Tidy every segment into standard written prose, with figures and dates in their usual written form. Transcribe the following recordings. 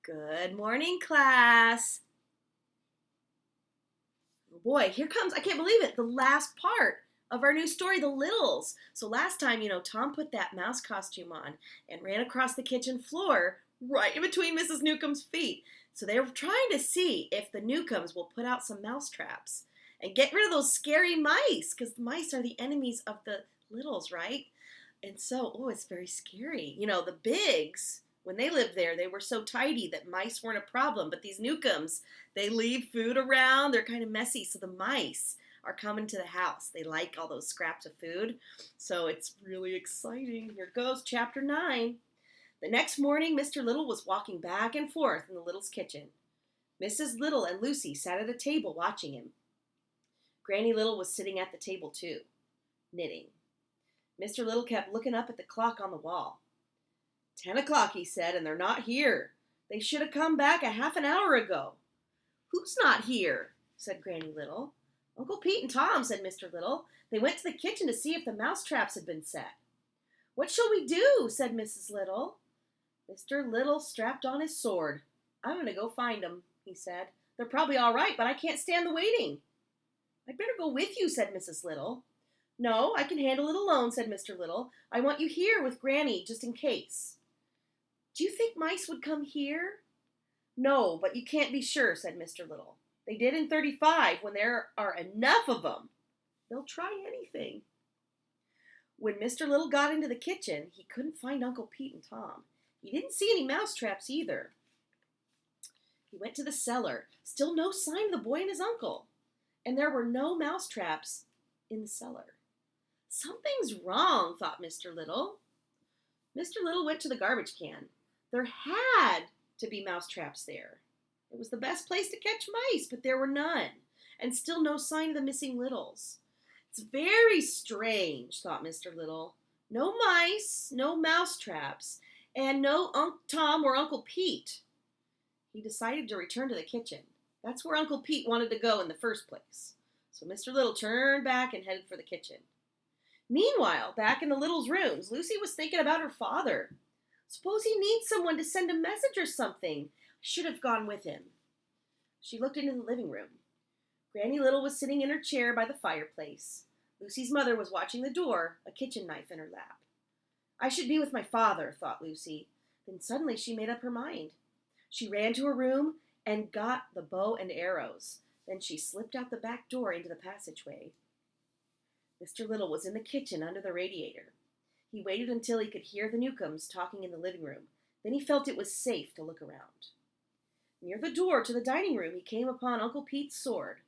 Good morning, class. Oh boy, here comes, I can't believe it, the last part of our new story, The Littles. So last time, Tom put that mouse costume on and ran across the kitchen floor right in between Mrs. Newcomb's feet. So they were trying to see if the Newcombs will put out some mouse traps and get rid of those scary mice, because the mice are the enemies of the littles, right? And so, it's very scary. The Bigs, when they lived there, they were so tidy that mice weren't a problem. But these Newcombs, they leave food around. They're kind of messy. So the mice are coming to the house. They like all those scraps of food. So it's really exciting. Here goes, chapter 9. The next morning, Mr. Little was walking back and forth in the Littles' kitchen. Mrs. Little and Lucy sat at a table watching him. Granny Little was sitting at the table too, knitting. Mr. Little kept looking up at the clock on the wall. 10 o'clock, he said, and they're not here. They should have come back a half an hour ago. Who's not here? Said Granny Little. Uncle Pete and Tom, said Mr. Little. They went to the kitchen to see if the mouse traps had been set. What shall we do? Said Mrs. Little. Mr. Little strapped on his sword. I'm going to go find them, he said. They're probably all right, but I can't stand the waiting. I'd better go with you, said Mrs. Little. No, I can handle it alone, said Mr. Little. I want you here with Granny, just in case. Do you think mice would come here? No, but you can't be sure, said Mr. Little. They did in 35 when there are enough of them. They'll try anything. When Mr. Little got into the kitchen, he couldn't find Uncle Pete and Tom. He didn't see any mouse traps either. He went to the cellar. Still no sign of the boy and his uncle. And there were no mouse traps in the cellar. Something's wrong, thought Mr. Little. Mr. Little went to the garbage can. There had to be mouse traps there. It was the best place to catch mice, but there were none, and still no sign of the missing Littles. It's very strange, thought Mr. Little. No mice, no mouse traps, and no Tom or Uncle Pete. He decided to return to the kitchen. That's where Uncle Pete wanted to go in the first place. So Mr. Little turned back and headed for the kitchen. Meanwhile, back in the Littles' rooms, Lucy was thinking about her father. Suppose he needs someone to send a message or something. I should have gone with him. She looked into the living room. Granny Little was sitting in her chair by the fireplace. Lucy's mother was watching the door, a kitchen knife in her lap. I should be with my father, thought Lucy. Then suddenly she made up her mind. She ran to her room and got the bow and arrows. Then she slipped out the back door into the passageway. Mr. Little was in the kitchen under the radiator. He waited until he could hear the Newcombs talking in the living room. Then he felt it was safe to look around. Near the door to the dining room, he came upon Uncle Pete's sword.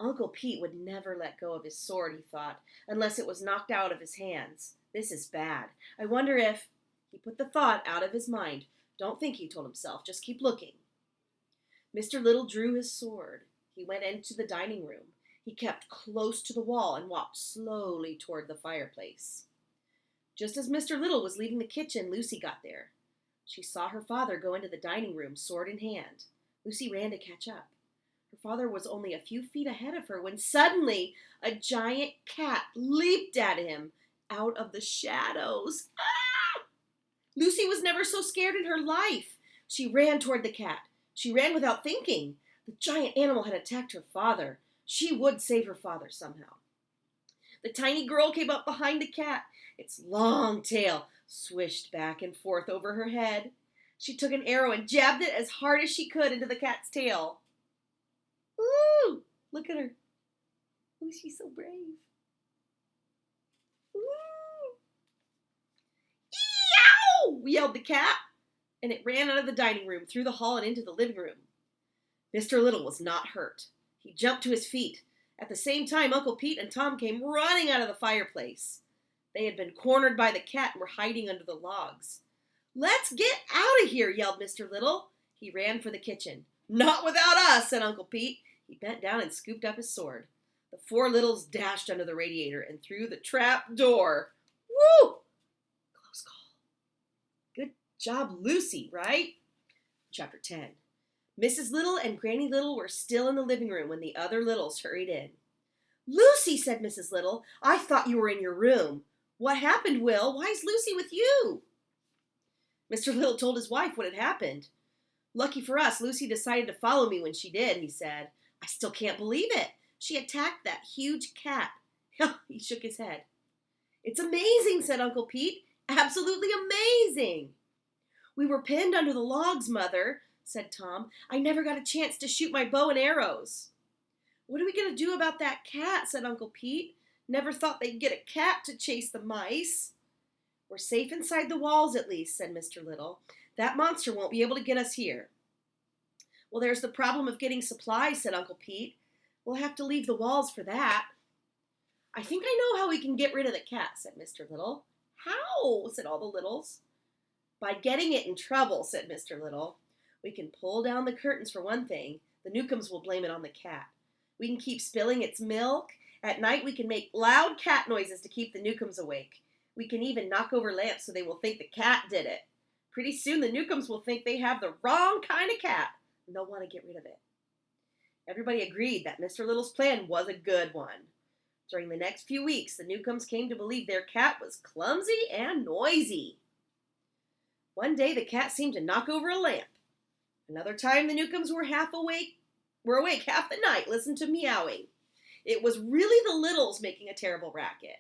Uncle Pete would never let go of his sword, he thought, unless it was knocked out of his hands. This is bad. I wonder if... He put the thought out of his mind. Don't think, he told himself. Just keep looking. Mr. Little drew his sword. He went into the dining room. He kept close to the wall and walked slowly toward the fireplace. Just as Mr. Little was leaving the kitchen, Lucy got there. She saw her father go into the dining room, sword in hand. Lucy ran to catch up. Her father was only a few feet ahead of her when suddenly a giant cat leaped at him out of the shadows. Ah! Lucy was never so scared in her life. She ran toward the cat. She ran without thinking. The giant animal had attacked her father. She would save her father somehow. The tiny girl came up behind the cat. Its long tail swished back and forth over her head. She took an arrow and jabbed it as hard as she could into the cat's tail. Ooh! Look at her. Oh, she's so brave. Ooh! Eow! Yelled the cat, and it ran out of the dining room, through the hall, and into the living room. Mr. Little was not hurt. He jumped to his feet. At the same time, Uncle Pete and Tom came running out of the fireplace. They had been cornered by the cat and were hiding under the logs. Let's get out of here, yelled Mr. Little. He ran for the kitchen. Not without us, said Uncle Pete. He bent down and scooped up his sword. The four Littles dashed under the radiator and through the trap door. Woo! Close call. Good job, Lucy, right? Chapter 10. Mrs. Little and Granny Little were still in the living room when the other Littles hurried in. Lucy, said Mrs. Little, I thought you were in your room. What happened, Will? Why is Lucy with you? Mr. Little told his wife what had happened. Lucky for us, Lucy decided to follow me when she did, he said. I still can't believe it. She attacked that huge cat. He shook his head. It's amazing, said Uncle Pete. Absolutely amazing. We were pinned under the logs, Mother, said Tom. I never got a chance to shoot my bow and arrows. What are we going to do about that cat, said Uncle Pete. Never thought they'd get a cat to chase the mice. We're safe inside the walls, at least, said Mr. Little. That monster won't be able to get us here. Well, there's the problem of getting supplies, said Uncle Pete. We'll have to leave the walls for that. I think I know how we can get rid of the cat, said Mr. Little. How? Said all the Littles. By getting it in trouble, said Mr. Little. We can pull down the curtains for one thing. The Newcombs will blame it on the cat. We can keep spilling its milk. At night we can make loud cat noises to keep the Newcombs awake. We can even knock over lamps so they will think the cat did it. Pretty soon the Newcombs will think they have the wrong kind of cat, and they'll want to get rid of it. Everybody agreed that Mr. Little's plan was a good one. During the next few weeks, the Newcombs came to believe their cat was clumsy and noisy. One day the cat seemed to knock over a lamp. Another time the Newcombs were awake half the night, listened to meowing. It was really the Littles making a terrible racket.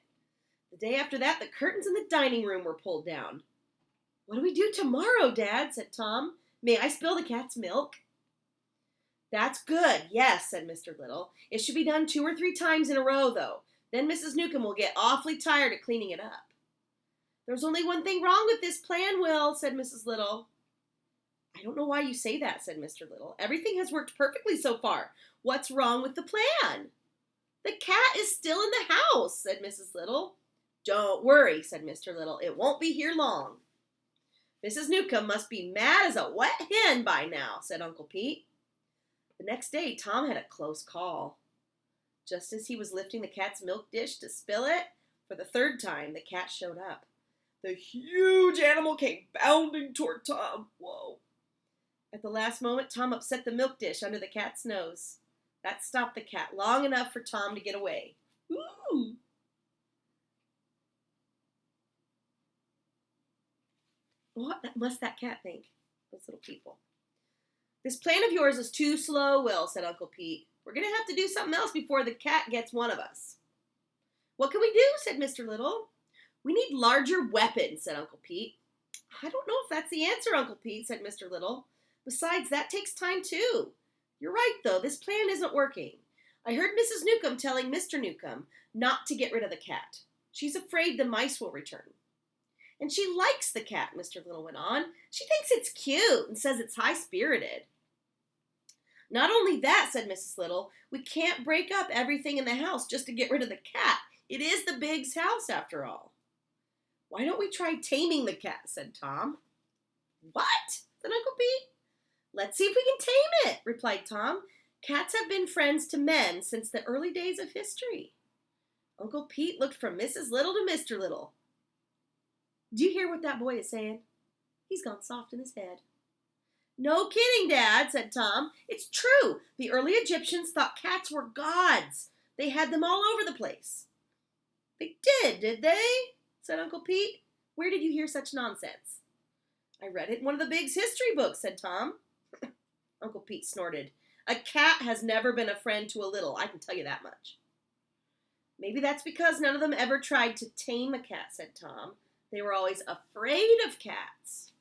The day after that, the curtains in the dining room were pulled down. What do we do tomorrow, Dad? Said Tom. May I spill the cat's milk? That's good, yes, said Mr. Little. It should be done 2 or 3 times in a row, though. Then Mrs. Newcomb will get awfully tired of cleaning it up. There's only one thing wrong with this plan, Will, said Mrs. Little. I don't know why you say that, said Mr. Little. Everything has worked perfectly so far. What's wrong with the plan? The cat is still in the house, said Mrs. Little. Don't worry, said Mr. Little. It won't be here long. Mrs. Newcomb must be mad as a wet hen by now, said Uncle Pete. The next day, Tom had a close call. Just as he was lifting the cat's milk dish to spill it, for the 3rd time, the cat showed up. The huge animal came bounding toward Tom. Whoa. At the last moment, Tom upset the milk dish under the cat's nose. That stopped the cat long enough for Tom to get away. Ooh! What must that cat think? Those little people. This plan of yours is too slow, Will, said Uncle Pete. We're going to have to do something else before the cat gets one of us. What can we do? Said Mr. Little. We need larger weapons, said Uncle Pete. I don't know if that's the answer, Uncle Pete, said Mr. Little. Besides, that takes time, too. You're right, though. This plan isn't working. I heard Mrs. Newcomb telling Mr. Newcomb not to get rid of the cat. She's afraid the mice will return. And she likes the cat, Mr. Little went on. She thinks it's cute and says it's high-spirited. Not only that, said Mrs. Little, we can't break up everything in the house just to get rid of the cat. It is the Biggs' house, after all. Why don't we try taming the cat, said Tom. What? Said Uncle Pete. Let's see if we can tame it, replied Tom. Cats have been friends to men since the early days of history. Uncle Pete looked from Mrs. Little to Mr. Little. Do you hear what that boy is saying? He's gone soft in his head. No kidding, Dad, said Tom. It's true. The early Egyptians thought cats were gods. They had them all over the place. They did they? Said Uncle Pete. Where did you hear such nonsense? I read it in one of the Biggs' history books, said Tom. Uncle Pete snorted. A cat has never been a friend to a little, I can tell you that much. Maybe that's because none of them ever tried to tame a cat, said Tom. They were always afraid of cats.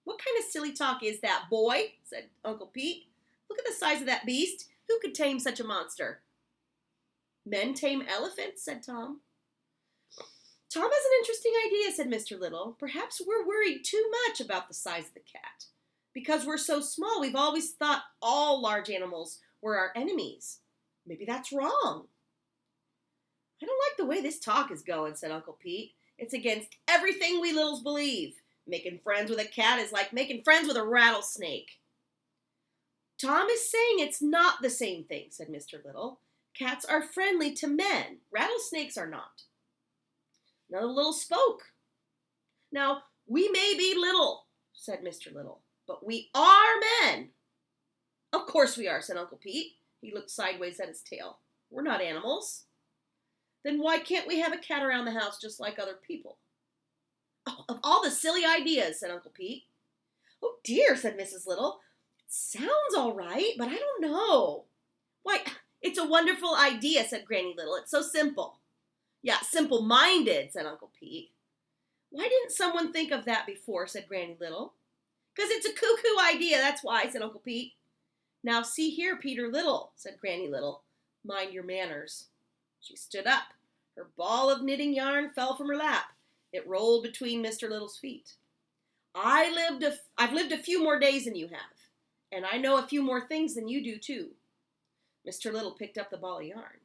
What kind of silly talk is that, boy? Said Uncle Pete. Look at the size of that beast. Who could tame such a monster? Men tame elephants, said Tom. Tom has an interesting idea, said Mr. Little. Perhaps we're worried too much about the size of the cat. Because we're so small, we've always thought all large animals were our enemies. Maybe that's wrong. I don't like the way this talk is going, said Uncle Pete. It's against everything we littles believe. Making friends with a cat is like making friends with a rattlesnake. Tom is saying it's not the same thing, said Mr. Little. Cats are friendly to men. Rattlesnakes are not. None of the Littles spoke. Now, we may be little, said Mr. Little, but we are men. Of course we are, said Uncle Pete. He looked sideways at his tail. We're not animals. Then why can't we have a cat around the house just like other people? Oh, of all the silly ideas, said Uncle Pete. "Oh dear," said Mrs. Little. "It sounds all right, but I don't know." "Why, it's a wonderful idea," said Granny Little. "It's so simple." "Yeah, simple-minded," said Uncle Pete. "Why didn't someone think of that before?" said Granny Little. "'Cause it's a cuckoo idea, that's why," said Uncle Pete. "Now see here, Peter Little," said Granny Little. "Mind your manners." She stood up. Her ball of knitting yarn fell from her lap. It rolled between Mr. Little's feet. I've lived a few more days than you have, and I know a few more things than you do, too." Mr. Little picked up the ball of yarn.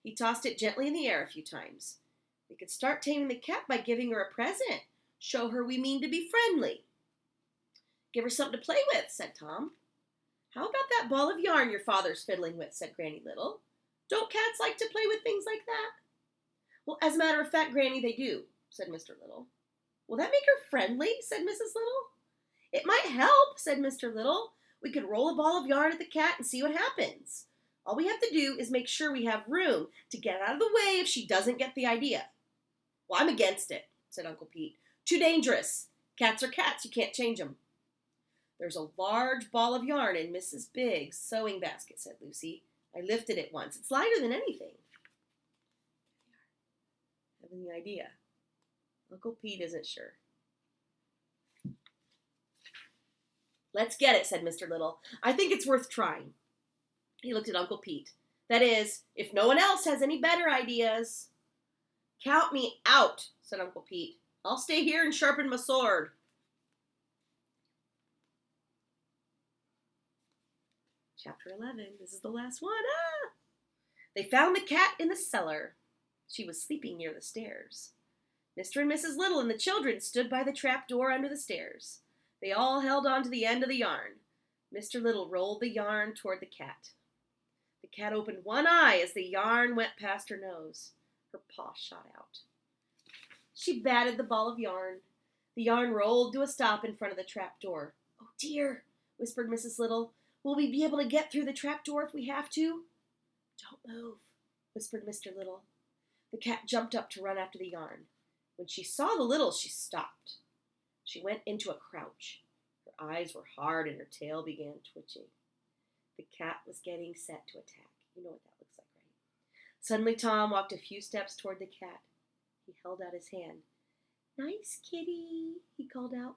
He tossed it gently in the air a few times. "We could start taming the cat by giving her a present. Show her we mean to be friendly." "Give her something to play with," said Tom. "How about that ball of yarn your father's fiddling with?" said Granny Little. "Don't cats like to play with things like that?" "Well, as a matter of fact, Granny, they do," said Mr. Little. "Will that make her friendly?" said Mrs. Little. "It might help," said Mr. Little. "We could roll a ball of yarn at the cat and see what happens. All we have to do is make sure we have room to get out of the way if she doesn't get the idea." "Well, I'm against it," said Uncle Pete. "Too dangerous. Cats are cats. You can't change them." "There's a large ball of yarn in Mrs. Big's sewing basket," said Lucy. "I lifted it once. It's lighter than anything." Having the idea. Uncle Pete isn't sure. "Let's get it," said Mr. Little. "I think it's worth trying." He looked at Uncle Pete. "That is, if no one else has any better ideas." "Count me out," said Uncle Pete. "I'll stay here and sharpen my sword." Chapter 11. This is the last one. They found the cat in the cellar. She was sleeping near the stairs. Mr. and Mrs. Little and the children stood by the trap door under the stairs. They all held on to the end of the yarn. Mr. Little rolled the yarn toward the cat. The cat opened one eye as the yarn went past her nose. Her paw shot out. She batted the ball of yarn. The yarn rolled to a stop in front of the trap door. "Oh dear," whispered Mrs. Little. "Will we be able to get through the trap door if we have to?" "Don't move," whispered Mr. Little. The cat jumped up to run after the yarn. When she saw the Littles, she stopped. She went into a crouch. Her eyes were hard and her tail began twitching. The cat was getting set to attack. You know what that looks like, right? Suddenly Tom walked a few steps toward the cat. He held out his hand. "Nice kitty," he called out.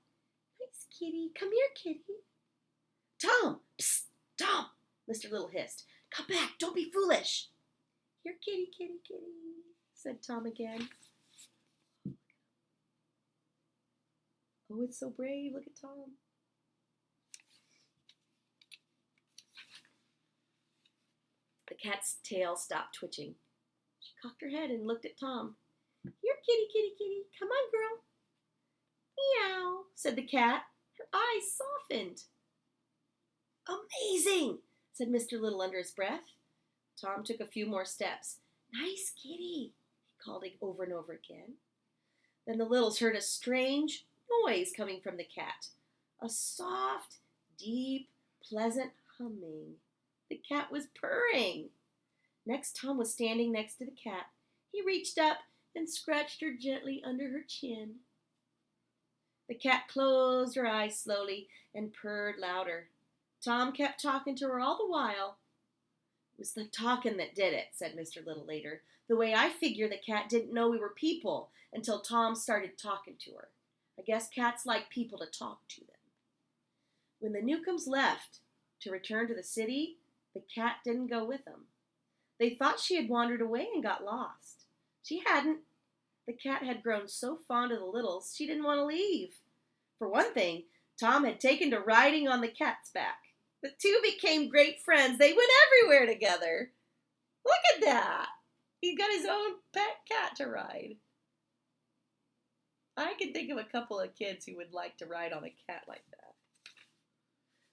"Nice kitty. Come here, kitty." "Tom! Psst! Tom!" Mr. Little hissed. "Come back. Don't be foolish." "Here, kitty, kitty, kitty," said Tom again. Oh, it's so brave. Look at Tom. The cat's tail stopped twitching. She cocked her head and looked at Tom. "Here, kitty, kitty, kitty. Come on, girl." "Meow," said the cat. Her eyes softened. "Amazing," said Mr. Little under his breath. Tom took a few more steps. "Nice kitty," he called over and over again. Then the Littles heard a strange noise coming from the cat. A soft, deep, pleasant humming. The cat was purring. Next, Tom was standing next to the cat. He reached up and scratched her gently under her chin. The cat closed her eyes slowly and purred louder. Tom kept talking to her all the while. "It was the talking that did it," said Mr. Little later. "The way I figure the cat didn't know we were people until Tom started talking to her. I guess cats like people to talk to them." When the Newcombs left to return to the city, the cat didn't go with them. They thought she had wandered away and got lost. She hadn't. The cat had grown so fond of the Littles, she didn't want to leave. For one thing, Tom had taken to riding on the cat's back. The two became great friends. They went everywhere together. Look at that. He's got his own pet cat to ride. I can think of a couple of kids who would like to ride on a cat like that.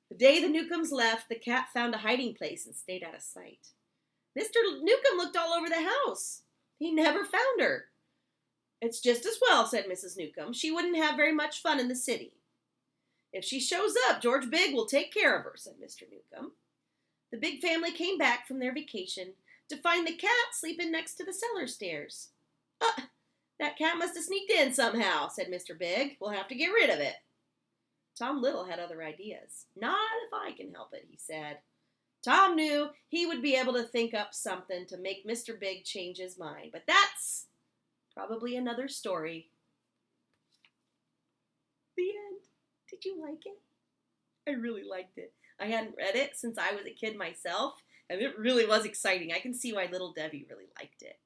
The day the Newcombs left, the cat found a hiding place and stayed out of sight. Mr. Newcomb looked all over the house. He never found her. "It's just as well," said Mrs. Newcomb. "She wouldn't have very much fun in the city." "If she shows up, George Big will take care of her," said Mr. Newcomb. The Big family came back from their vacation to find the cat sleeping next to the cellar stairs. "That cat must have sneaked in somehow," said Mr. Big. "We'll have to get rid of it." Tom Little had other ideas. Not if I can help it, he said. Tom knew he would be able to think up something to make Mr. Big change his mind, but that's probably another story. The end. Did you like it? I really liked it. I hadn't read it since I was a kid myself, and it really was exciting. I can see why little Debbie really liked it.